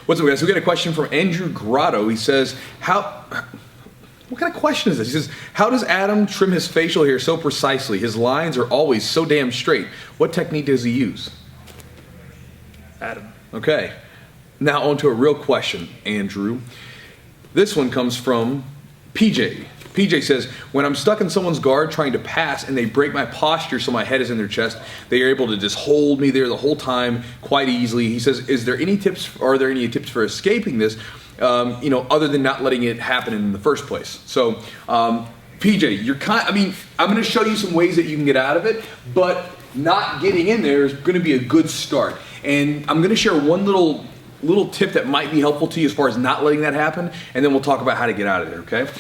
What's up, guys? So we got a question from Andrew Grotto. He says, what kind of question is this? He says, how does Adam trim his facial hair so precisely? His lines are always so damn straight. What technique does he use? Adam. Okay. Now on to a real question, Andrew. This one comes from PJ. PJ says, when I'm stuck in someone's guard trying to pass and they break my posture so my head is in their chest, they are able to just hold me there the whole time quite easily. He says, are there any tips for escaping this, other than not letting it happen in the first place? So, PJ, I'm going to show you some ways that you can get out of it, but not getting in there is going to be a good start. And I'm going to share one little tip that might be helpful to you as far as not letting that happen, and then we'll talk about how to get out of there, okay?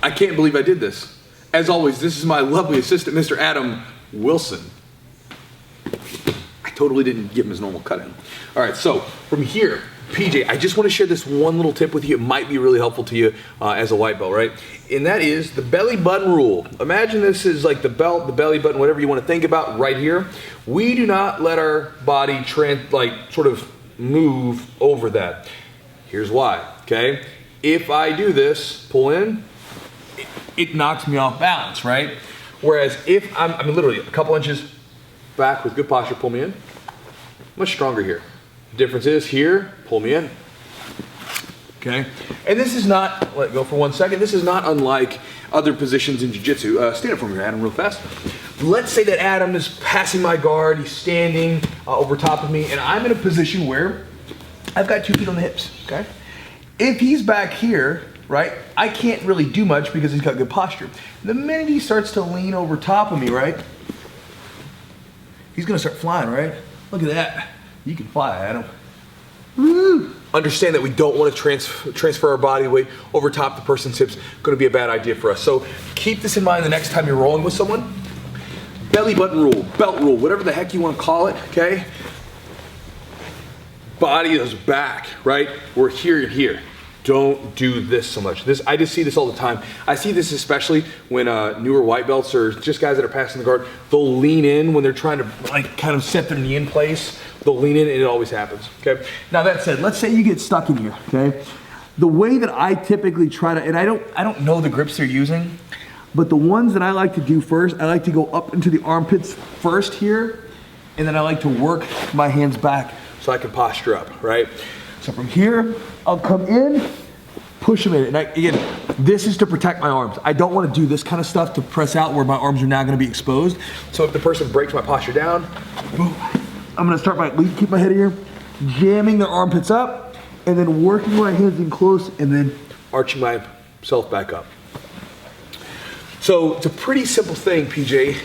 I can't believe I did this. As always, this is my lovely assistant, Mr. Adam Wilson. I totally didn't give him his normal cut in. All right, so from here, PJ, I just want to share this one little tip with you. It might be really helpful to you as a white belt, right? And that is the belly button rule. Imagine this is like the belt, the belly button, whatever you want to think about right here. We do not let our body sort of move over that. Here's why, okay? If I do this, pull in, it knocks me off balance, right? Whereas if I'm literally a couple inches back with good posture, pull me in, much stronger here. The difference is here, pull me in. Okay, and this is not, let go for 1 second, this is not unlike other positions in jiu-jitsu. Stand up for me, Adam, real fast. Let's say that Adam is passing my guard, he's standing over top of me, and I'm in a position where I've got 2 feet on the hips, okay? If he's back here, right, I can't really do much because he's got good posture. The minute he starts to lean over top of me, right, he's gonna start flying, right? Look at that. You can fly, Adam. Woo! Understand that we don't want to transfer our body weight over top the person's hips. Going to be a bad idea for us. So keep this in mind the next time you're rolling with someone. Belly button rule, belt rule, whatever the heck you want to call it, okay? Body is back, right? We're here and here. Don't do this so much. I just see this all the time. I see this especially when newer white belts or just guys that are passing the guard, they'll lean in when they're trying to kind of set their knee in place. They'll lean in and it always happens, okay? Now that said, let's say you get stuck in here, okay? The way that I typically try to, and I don't know the grips they're using, but the ones that I like to do first, I like to go up into the armpits first here, and then I like to work my hands back so I can posture up, right? So from here, I'll come in, push them in. And again, this is to protect my arms. I don't want to do this kind of stuff to press out where my arms are now going to be exposed. So if the person breaks my posture down, boom, I'm going to start keep my head here, jamming their armpits up, and then working my hands in close, and then arching myself back up. So it's a pretty simple thing, PJ,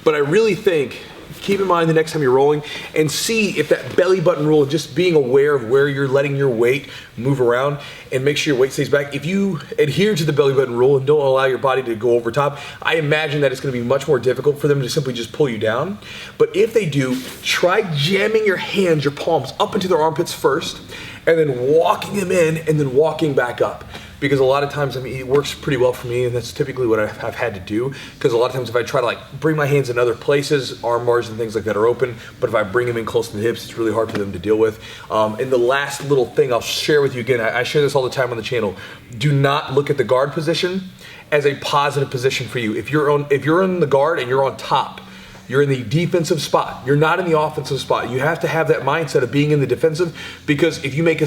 but I really think, keep in mind the next time you're rolling and see if that belly button rule, just being aware of where you're letting your weight move around and make sure your weight stays back. If you adhere to the belly button rule and don't allow your body to go over top, I imagine that it's going to be much more difficult for them to simply just pull you down. But if they do, try jamming your hands, your palms up into their armpits first, and then walking them in and then walking back up. Because a lot of times, it works pretty well for me, and that's typically what I've had to do. Because a lot of times if I try to bring my hands in other places, arm bars and things like that are open, but if I bring them in close to the hips, it's really hard for them to deal with. And the last little thing I'll share with you, again, I share this all the time on the channel, do not look at the guard position as a positive position for you. If you're in the guard and you're on top, you're in the defensive spot. You're not in the offensive spot. You have to have that mindset of being in the defensive, because if you make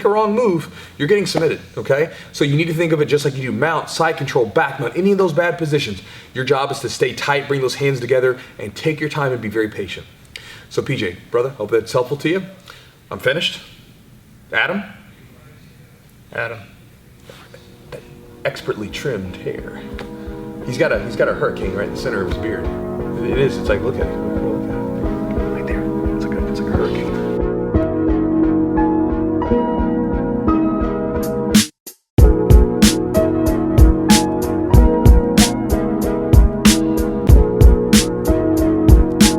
a wrong move, you're getting submitted, okay? So you need to think of it just like you do mount, side control, back mount, any of those bad positions. Your job is to stay tight, bring those hands together, and take your time and be very patient. So PJ, brother, hope that's helpful to you. I'm finished. Adam? That expertly trimmed hair. He's got a hurricane right in the center of his beard. It is. It's like, look at it. Right there. It's like a hurricane.